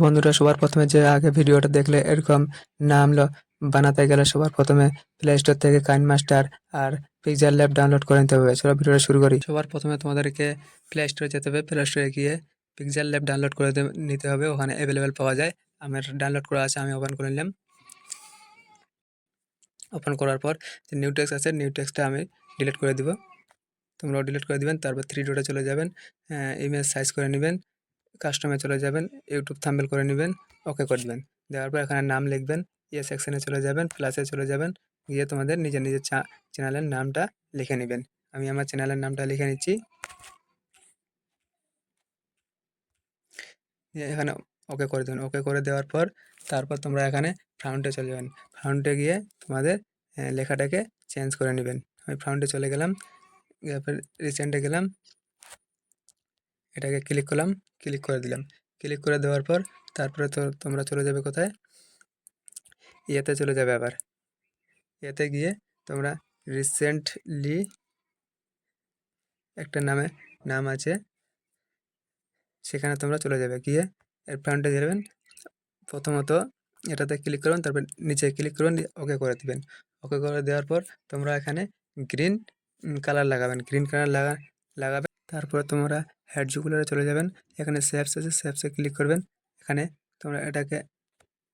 বন্ধুরা, সবার প্রথমে যে আগে ভিডিওটা দেখলে এরকম নাম বানাতে গেলে সবার প্রথমে প্লে স্টোর থেকে কাইনমাস্টার আর পিক্সেল ল্যাব ডাউনলোড করে নিতে হবে। চলো ভিডিওটা শুরু করি। সবার প্রথমে তোমাদেরকে প্লে স্টোরে যেতে হবে। প্লে স্টোরে গিয়ে পিক্সেল ল্যাব ডাউনলোড করে নিতে হবে। ওখানে অ্যাভেলেবেল পাওয়া যায়। আমার ডাউনলোড করা আছে, আমি ওপেন করে নিলাম। ওপেন করার পর যে নিউ টেক্সট আছে, নিউ টেক্সটটা আমি ডিলিট করে দিব। তোমরাও ডিলিট করে দিবেন। তারপর থ্রি ডটে চলে যাবেন, ইমেজ সাইজ করে নেবেন, কাস্টমে চলে যাবেন, ইউটিউব থাম্বনেল করে নেবেন, ওকে করে দেবেন। দেওয়ার পর এখানে নাম লিখবেন, সেকশনে চলে যাবেন, প্লাসে চলে যাবেন, গিয়ে তোমাদের নিজের নিজের চ্যানেলের নামটা লিখে নেবেন। আমি আমার চ্যানেলের নামটা লিখে নিচ্ছি। এখানে ওকে করে দেবেন। ওকে করে দেওয়ার পর তারপর তোমরা এখানে ফ্রন্টে চলে যাবেন। ফ্রন্টে গিয়ে তোমাদের লেখাটাকে চেঞ্জ করে নেবেন। আমি ফ্রন্টে চলে গেলাম, রিসেন্টে গেলাম, এটাকে ক্লিক করলাম, ক্লিক করে দিলাম। ক্লিক করে দেওয়ার পর তারপরে তো তোমরা চলে যাবে কোথায়, ইয়েতে চলে যাবে। আবার এতে গিয়ে তোমরা রিসেন্টলি একটা নাম আছে, সেখানে তোমরা চলে যাবে। গিয়ে এর ফ্রন্টে যাবেন। প্রথমত এটাতে ক্লিক করবেন, তারপর নিচে ক্লিক করবেন, দিয়ে ওকে করে দিবেন। ওকে করে দেওয়ার পর তোমরা এখানে গ্রিন কালার লাগাবেন। গ্রিন কালার লাগাবেন। তারপরে তোমরা হেডজুকুলারে চলে যাবেন। এখানে শেপস আছে, শেপসে ক্লিক করবেন। এখানে তোমরা এটাকে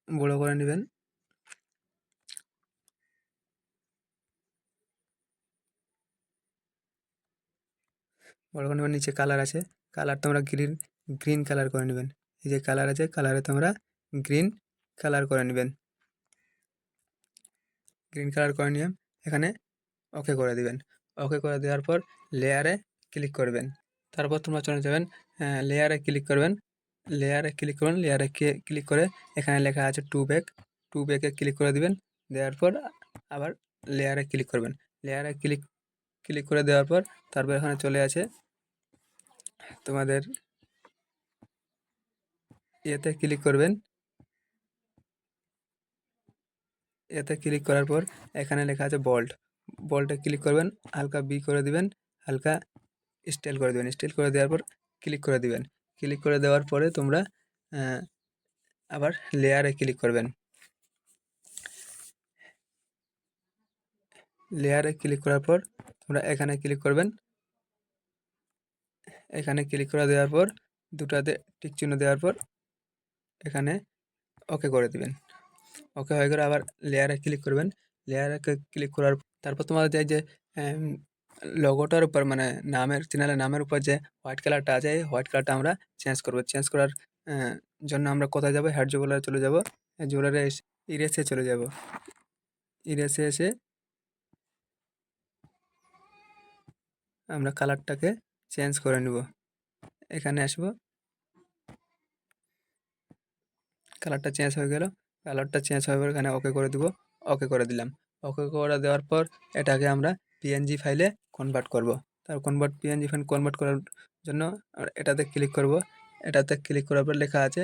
বড় করে নেবেন। বড় করে নেবেন। নিচে কালার আছে, কালার তোমরা গ্রিন কালার করে নেবেন। এই যে কালার আছে, কালারে তোমরা গ্রিন কালার করে নেবেন। গ্রিন কালার করে নিয়ে এখানে ওকে করে দিবেন। ওকে করে দেওয়ার পর লেয়ারে ক্লিক করবেন। তারপর তোমরা চলে যাবেন, লেয়ারে ক্লিক করবেন। লেয়ারে ক্লিক করবেন, লেয়ারে ক্লিক করে এখানে লেখা আছে টু ব্যাকে ক্লিক করে দিবেন। দেওয়ার পর আবার লেয়ারে ক্লিক করবেন। লেয়ারে ক্লিক করে দেওয়ার পর তারপর এখানে চলে আছে তোমাদের এতে ক্লিক করবেন। এতে ক্লিক করার পর এখানে লেখা আছে বোল্টে ক্লিক করবেন, হালকা বি করে দিবেন, হালকা স্টাইল করে দেবেন। স্টাইল করে দেওয়ার পর ক্লিক করে দিবেন। ক্লিক করে দেওয়ার পরে তোমরা আবার লেয়ারে ক্লিক করবেন। লেয়ারে ক্লিক করার পর তোমরা এখানে ক্লিক করবেন। এখানে ক্লিক করে দেওয়ার পর দুটাতে টিক চিহ্ন দেওয়ার পর এখানে ওকে করে দিবেন। ওকে হয়ে গেলে আবার লেয়ারে ক্লিক করবেন। লেয়ারে ক্লিক করার তারপর তোমাদের যে লোগোটার উপর, মানে চ্যানেলের নামের উপর যে হোয়াইট কালারটা আছে, এই হোয়াইট কালারটা আমরা চেঞ্জ করব। চেঞ্জ করার জন্য আমরা কোথায় যাব, হেড জুয়েলারে চলে যাব। জুয়েলারে ইরেসে চলে যাব। ইরেসে এসে আমরা কালারটাকে চেঞ্জ করে নেব। এখানে আসবো, কালারটা চেঞ্জ হয়ে গেল। কালারটা চেঞ্জ হয়ে গেলে এখানে ওকে করে দিব। ওকে করে দিলাম। ওকে করে দেওয়ার পর এটাকে আমরা পিএনজি ফাইলে কনভার্ট করব। তার পিএনজি ফাইল কনভার্ট করার জন্য এটাতে ক্লিক করব। এটাতে ক্লিক করার পর লেখা আছে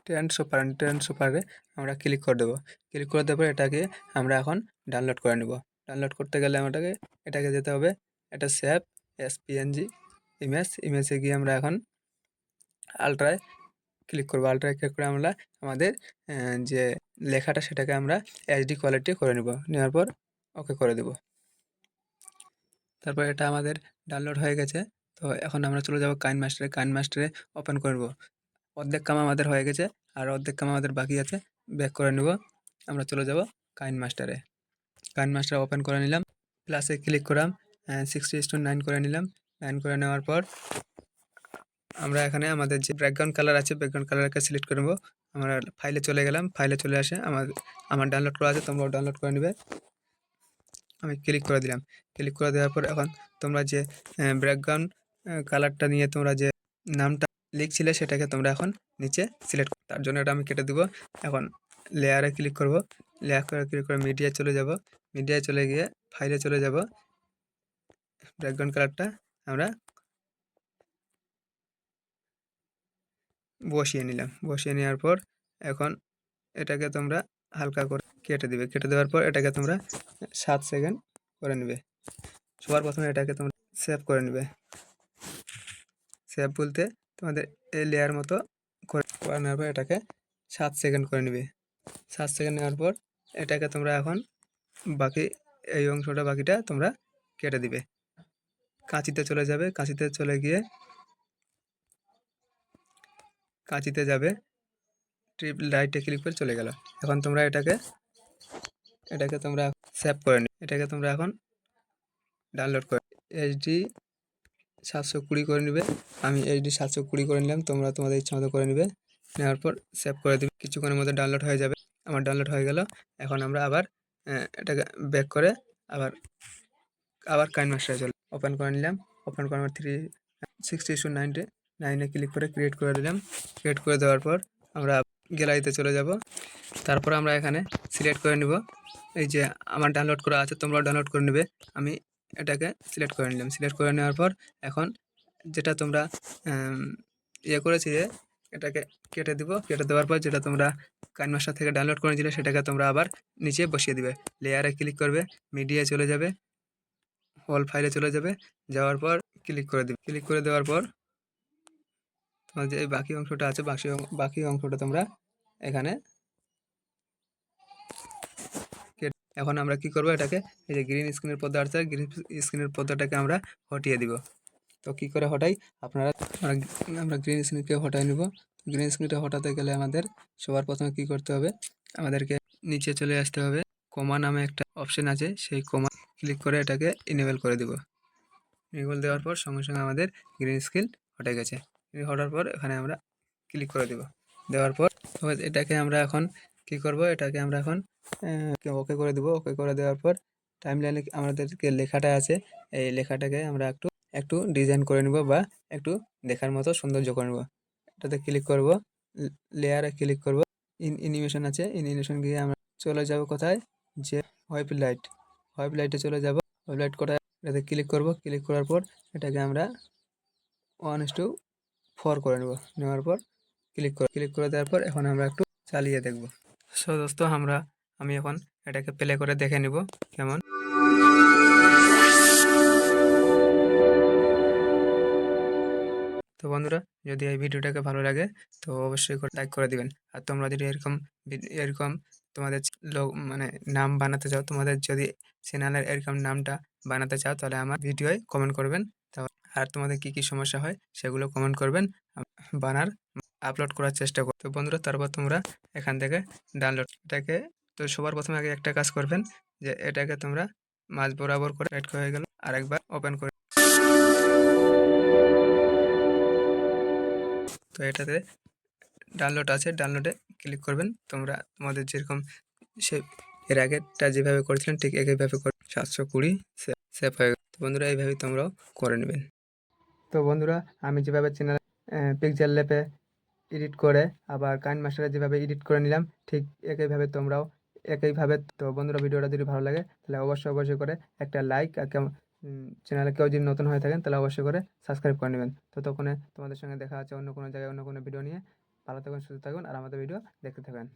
ট্রান্সফারে আমরা ক্লিক করে দেবো। ক্লিক করে দেওয়ার পর এটাকে আমরা এখন ডাউনলোড করে নেব। ডাউনলোড করতে গেলে এটাকে যেতে হবে, এটা সেভ এসপিএনজি ইমেজে গিয়ে আমরা এখন আলট্রায় ক্লিক করবো। আলট্রায় ক্লিক করে আমরা আমাদের যে লেখাটা সেটাকে আমরা এইচডি কোয়ালিটি করে নেওয়ার পর ওকে করে দেব। তারপর এটা আমাদের ডাউনলোড হয়ে গেছে। তো এখন আমরা চলে যাব কাইনমাস্টারে ওপেন করব। অর্ধেক কাম আমাদের হয়ে গেছে, আর অর্ধেক কাম আমাদের বাকি আছে। ব্যাক করে নেব, আমরা চলে যাব কাইনমাস্টারে ওপেন করে নিলাম। প্লাসে ক্লিক করলাম, 60:9 করে নিলাম। 9 করে নেওয়ার পর আমরা এখানে আমাদের যে ব্যাকগ্রাউন্ড কালার আছে, ব্যাকগ্রাউন্ড কালারকে সিলেক্ট করে নেব। আমরা ফাইলে চলে গেলাম, ফাইলে চলে আসে আমার ডাউনলোড করা আছে, তোমরাও ডাউনলোড করে নেবে। আমি ক্লিক করে দিলাম। ক্লিক করে দেওয়ার পর এখন তোমরা যে ব্যাকগ্রাউন্ড কালারটা নিয়ে তোমরা যে নামটা লিখছিলে সেটাকে তোমরা এখন নিচে সিলেক্ট, তার জন্য এটা আমি কেটে দিব। এখন লেয়ারে ক্লিক করব। লেয়ার করে ক্লিক করে মিডিয়ায় চলে যাব। মিডিয়ায় চলে গিয়ে ফাইলে চলে যাব। ব্যাকগ্রাউন্ড কালারটা আমরা বসিয়ে নিলাম। বসিয়ে নেওয়ার পর এখন এটাকে তোমরা হালকা করে কেটে দিবে। কেটে দেওয়ার পর এটাকে তোমরা 7 সেকেন্ড করে নেবে। সবার প্রথমে এটাকে তোমরা সেভ করে নেবে। সেভ বলতে তোমাদের এই লেয়ার মতো করে নেওয়ার পর এটাকে 7 সেকেন্ড করে নেবে। 7 সেকেন্ড নেওয়ার পর এটাকে তোমরা এখন বাকি এই অংশটা বাকিটা তোমরা কেটে দিবে। কাঁচিতে চলে যাবে, কাঁচিতে চলে গিয়ে কাঁচিতে যাবে, রাইটে ক্লিক করে চলে গেল। এখন তোমরা এটাকে তোমরা সেভ করে নিবে। এটাকে তোমরা এখন ডাউনলোড করে এইচডি 720 করে নেবে। আমি এইচডি 720 করে নিলাম, তোমরা তোমাদের ইচ্ছা মতো করে নেবে। নেওয়ার পর সেভ করে দিবে, কিছুক্ষণের মধ্যে ডাউনলোড হয়ে যাবে। আমার ডাউনলোড হয়ে গেল। এখন আমরা আবার এটাকে ব্যাক করে আবার কাইনমাস্টারে চলে ওপেন করে নিলাম। ওপেন করার 360:9 ক্লিক করে ক্রিয়েট করে দিলাম। ক্রিয়েট করে দেওয়ার পর আমরা গ্যালারিতে চলে যাব। তারপর আমরা এখানে সিলেক্ট করে নিব এই যে আমার ডাউনলোড করা আছে, তোমরাও ডাউনলোড করে নেবে। আমি এটাকে সিলেক্ট করে নিলাম। সিলেক্ট করে নেওয়ার পর এখন যেটা তোমরা ইয়ে করেছি যে এটাকে কেটে দিব। কেটে দেওয়ার পর যেটা তোমরা কাইনমাস্টার থেকে ডাউনলোড করেছিলে সেটাকে তোমরা আবার নিচে বসিয়ে দিবে। লেয়ারে ক্লিক করবে, মিডিয়ায় চলে যাবে, অল ফাইলে চলে যাবে। যাওয়ার পর ক্লিক করে দিবে। ক্লিক করে দেওয়ার পর তোমার যে বাকি অংশটা আছে বাকি অংশটা তোমরা এখানে এখন আমরা কি করব, এটাকে এই যে গ্রিন স্ক্রিনের পর্দা আছে, গ্রিন স্ক্রিনের পর্দাটাকে আমরা হটিয়ে দিব। তো কি করে হটাই আপনারা আমরা গ্রিন স্ক্রিনকে হটাই নিব। গ্রিন স্ক্রিনটা হটাতে গেলে আমাদের সবার প্রথমে কি করতে হবে, আমাদেরকে নিচে চলে আসতে হবে। কমা নামে একটা অপশন আছে, সেই কমা ক্লিক করে এটাকে ইনেবল করে দিব। ইনেবল দেওয়ার পর সঙ্গে সঙ্গে আমাদের গ্রিন স্ক্রিন হটে গেছে। হটার পর এখানে আমরা ক্লিক করে দিব। দেওয়ার পর এটাকে আমরা এখন কি করব, এটাকে আমরা এখন ওকে করে দেবো। ওকে করে দেওয়ার পর টাইমলাইনে আমাদেরকে লেখাটা আছে, এই লেখাটাকে আমরা একটু ডিজাইন করে নেব বা একটু দেখার মতো সৌন্দর্য করে নেব। এটাতে ক্লিক করব, লেয়ারে ক্লিক করব, অ্যানিমেশন আছে, অ্যানিমেশন গিয়ে আমরা চলে যাব কোথায়, যে হোয়াইট লাইটে চলে যাব। হোয়াইট লাইট কোথায়, এটাতে ক্লিক করব। ক্লিক করার পর এটাকে আমরা 1:4 করে নেব। নেওয়ার পর ক্লিক করে দেওয়ার পর এখন আমরা একটু চালিয়ে দেখব। সো দোস্ত আমি এখন এটাকে প্লে করে দেখে নিব কেমন। তো বন্ধুরা, যদি এই ভিডিওটাকে ভালো লাগে তো অবশ্যই লাইক করে দিবেন। আর তোমরা যদি এরকম তোমাদের মানে নাম বানাতে চাও, তোমাদের যদি চ্যানেলের এরকম নামটা বানাতে চাও তাহলে আমার ভিডিওয় কমেন্ট করবেন। আর তোমাদের কি সমস্যা হয় সেগুলো কমেন্ট করবেন, আপলোড করার চেষ্টা করব। তো বন্ধুরা, তারপর তোমরা এখান থেকে ডাউনলোড এটাকে তো সবার প্রথমে আগে একটা কাজ করবেন, যে এটাকে তোমরা মাঝ বরাবর করে রাইট হয়ে গেল, আরেকবার ওপেন করে। তো এটাতে ডাউনলোড আছে, ডাউনলোডে ক্লিক করবেন। তোমরা তোমাদের যেরকম সে এর আগেরটা যেভাবে করেছিলেন ঠিক একইভাবে 720 সেভ হয়ে গেল। তো বন্ধুরা, এইভাবেই তোমরাও করে নেবেন। তো বন্ধুরা, আমি যেভাবে চ্যানেল পিক্সেল ল্যাবে এডিট করে আবার কাইনমাস্টারে যেভাবে এডিট করে নিলাম ঠিক একইভাবে তোমরাও একইভাবে। তো বন্ধুরা, ভিডিওটা যদি ভালো লাগে তাহলে অবশ্যই করে একটা লাইক, আর চ্যানেলে কেউ যদি নতুন হয়ে থাকেন তাহলে অবশ্যই করে সাবস্ক্রাইব করে নেবেন। ততক্ষণে তোমাদের সঙ্গে দেখা আছে অন্য কোনো জায়গায় অন্য কোনো ভিডিও নিয়ে। ভালো থাকুন, সুস্থ থাকুন আর আমাদের ভিডিও দেখতে থাকুন।